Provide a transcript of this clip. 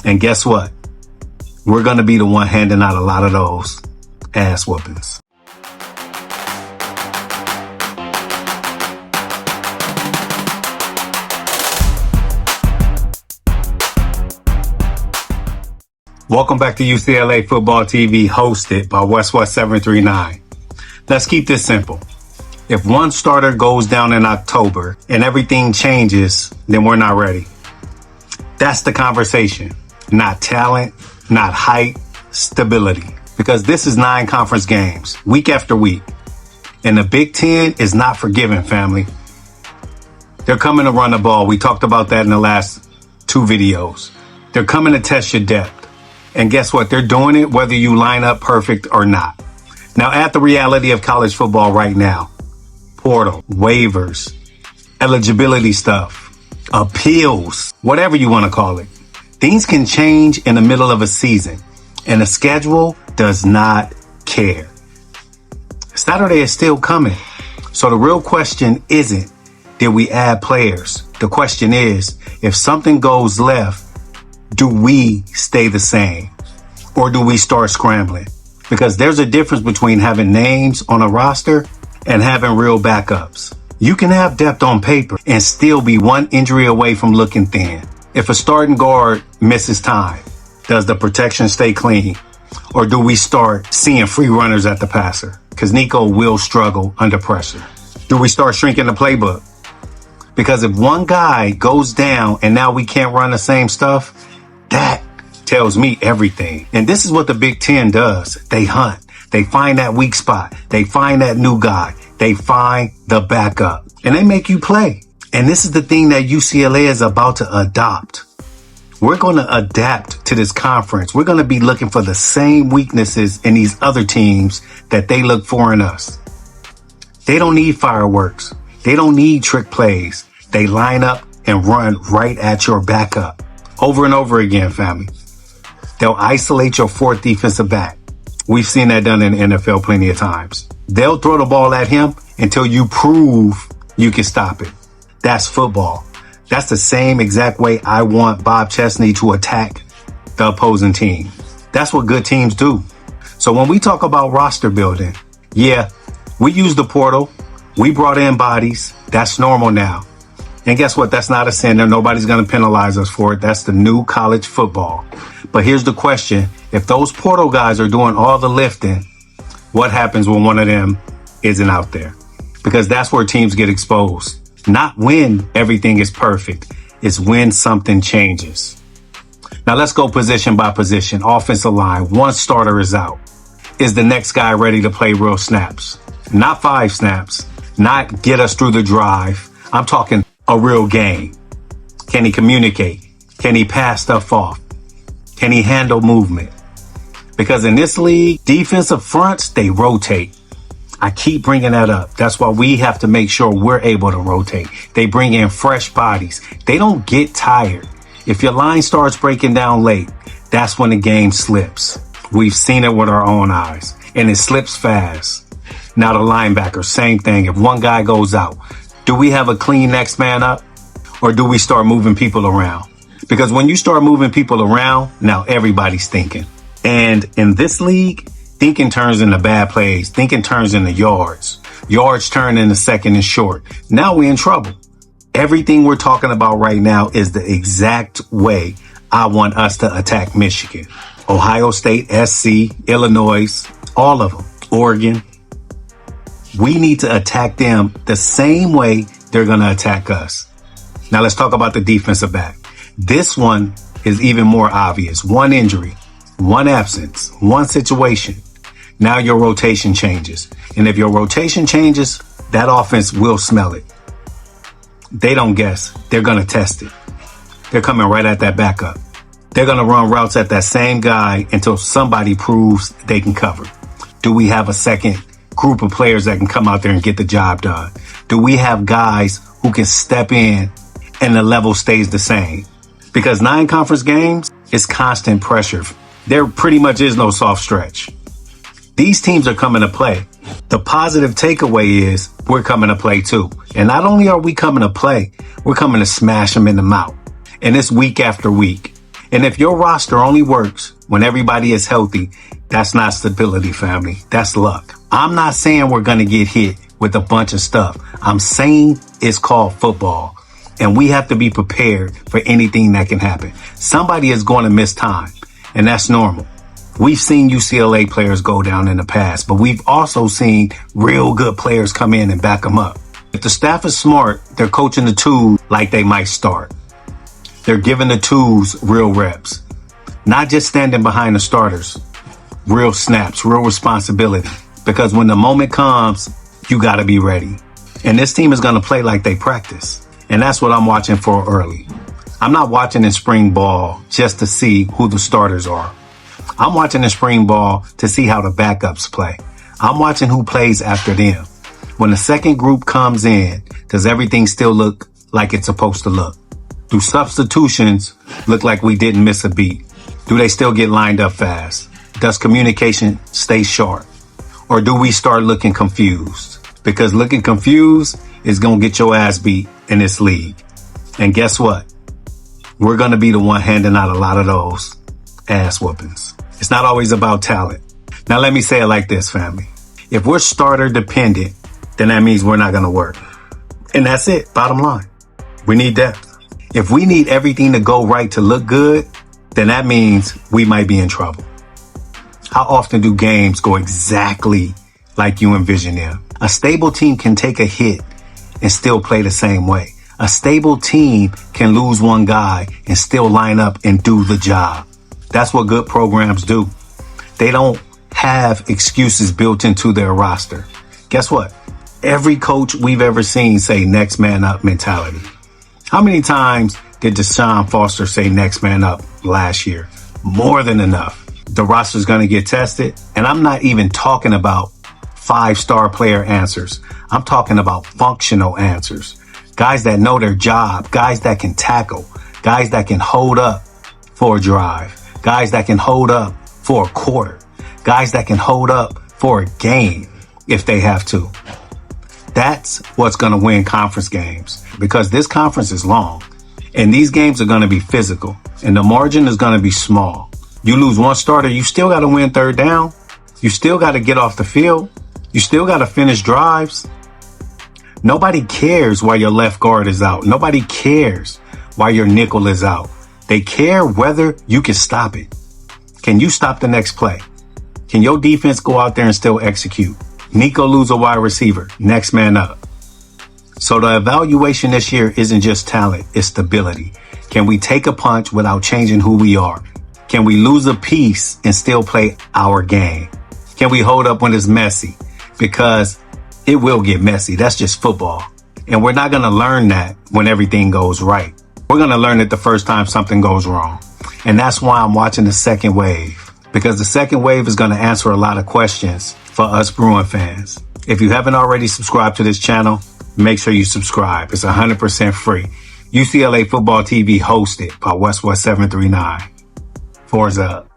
And guess what? We're going to be the one handing out a lot of those ass whoopings. Welcome back to UCLA Football TV, hosted by West739. Let's keep this simple. If one starter goes down in October and everything changes, then we're not ready. That's the conversation. Not talent, not height, stability. Because this is 9 conference games, week after week. And the Big Ten is not forgiving, family. They're coming to run the ball. We talked about that in the last 2 videos. They're coming to test your depth. And guess what? They're doing it whether you line up perfect or not. Now, add the reality of college football right now. Portal, waivers, eligibility stuff, appeals, whatever you want to call it. Things can change in the middle of a season, and the schedule does not care. Saturday is still coming. So the real question isn't, did we add players? The question is, if something goes left, do we stay the same or do we start scrambling? Because there's a difference between having names on a roster and having real backups. You can have depth on paper and still be one injury away from looking thin. If a starting guard misses time, does the protection stay clean? Or do we start seeing free runners at the passer? Because Nico will struggle under pressure. Do we start shrinking the playbook? Because if one guy goes down and now we can't run the same stuff, that tells me everything. And this is what the Big Ten does. They hunt. They find that weak spot. They find that new guy. They find the backup. And they make you play. And this is the thing that UCLA is about to adopt. We're going to adapt to this conference. We're going to be looking for the same weaknesses in these other teams that they look for in us. They don't need fireworks. They don't need trick plays. They line up and run right at your backup. Over and over again, family. They'll isolate your fourth defensive back. We've seen that done in the NFL plenty of times. They'll throw the ball at him until you prove you can stop it. That's football. That's the same exact way I want Bob Chesney to attack the opposing team. That's what good teams do. So when we talk about roster building, yeah, we use the portal. We brought in bodies. That's normal now. And guess what? That's not a sin. Nobody's going to penalize us for it. That's the new college football. But here's the question. If those portal guys are doing all the lifting, what happens when one of them isn't out there? Because that's where teams get exposed. Not when everything is perfect. It's when something changes. Now let's go position by position. Offensive line. One starter is out. Is the next guy ready to play real snaps? Not 5 snaps. Not get us through the drive. I'm talking a real game. Can he communicate? Can he pass stuff off? Can he handle movement? Because in this league, defensive fronts, they rotate. I keep bringing that up. That's why we have to make sure we're able to rotate. They bring in fresh bodies. They don't get tired. If your line starts breaking down late, that's when the game slips. We've seen it with our own eyes, and it slips fast. Now the linebacker, same thing. If one guy goes out, do we have a clean next man up, or do we start moving people around? Because when you start moving people around, now everybody's thinking. And in this league, thinking turns into bad plays. Thinking turns into yards. Yards turn into second and short. Now we're in trouble. Everything we're talking about right now is the exact way I want us to attack Michigan, Ohio State, SC, Illinois, all of them, Oregon. We need to attack them the same way they're going to attack us. Now let's talk about the defensive back. This one is even more obvious. One injury, one absence, one situation. Now your rotation changes. And if your rotation changes, that offense will smell it. They don't guess. They're going to test it. They're coming right at that backup. They're going to run routes at that same guy until somebody proves they can cover. Do we have a second group of players that can come out there and get the job done? Do we have guys who can step in and the level stays the same? Because 9 conference games is constant pressure. There pretty much is no soft stretch. These teams are coming to play. The positive takeaway is we're coming to play too. And not only are we coming to play, we're coming to smash them in the mouth. And it's week after week. And if your roster only works when everybody is healthy, that's not stability, family. That's luck. I'm not saying we're going to get hit with a bunch of stuff. I'm saying it's called football, and we have to be prepared for anything that can happen. Somebody is going to miss time, and that's normal. We've seen UCLA players go down in the past, but we've also seen real good players come in and back them up. If the staff is smart, they're coaching the twos like they might start. They're giving the twos real reps, not just standing behind the starters. Real snaps, real responsibility. Because when the moment comes, you got to be ready. And this team is going to play like they practice. And that's what I'm watching for early. I'm not watching in spring ball just to see who the starters are. I'm watching in spring ball to see how the backups play. I'm watching who plays after them. When the second group comes in, does everything still look like it's supposed to look? Do substitutions look like we didn't miss a beat? Do they still get lined up fast? Does communication stay sharp? Or do we start looking confused? Because looking confused is going to get your ass beat in this league. And guess what? We're going to be the one handing out a lot of those ass whoopings. It's not always about talent. Now, let me say it like this, family. If we're starter dependent, then that means we're not going to work. And that's it. Bottom line. We need depth. If we need everything to go right to look good, then that means we might be in trouble. How often do games go exactly like you envision them? A stable team can take a hit and still play the same way. A stable team can lose one guy and still line up and do the job. That's what good programs do. They don't have excuses built into their roster. Guess what? Every coach we've ever seen say next man up mentality. How many times did Deshaun Foster say next man up last year? More than enough. The roster's going to get tested. And I'm not even talking about 5-star player answers. I'm talking about functional answers. Guys that know their job, guys that can tackle, guys that can hold up for a drive, guys that can hold up for a quarter, guys that can hold up for a game if they have to. That's what's going to win conference games, because this conference is long and these games are going to be physical and the margin is going to be small. You lose one starter, you still got to win third down. You still got to get off the field. You still got to finish drives. Nobody cares why your left guard is out. Nobody cares why your nickel is out. They care whether you can stop it. Can you stop the next play? Can your defense go out there and still execute? Nico lose a wide receiver. Next man up. So the evaluation this year isn't just talent, it's stability. Can we take a punch without changing who we are? Can we lose a piece and still play our game? Can we hold up when it's messy? Because it will get messy. That's just football. And we're not going to learn that when everything goes right. We're going to learn it the first time something goes wrong. And that's why I'm watching the second wave. Because the second wave is going to answer a lot of questions for us Bruin fans. If you haven't already subscribed to this channel, make sure you subscribe. It's 100% free. UCLA Football TV hosted by West 739. Forza up.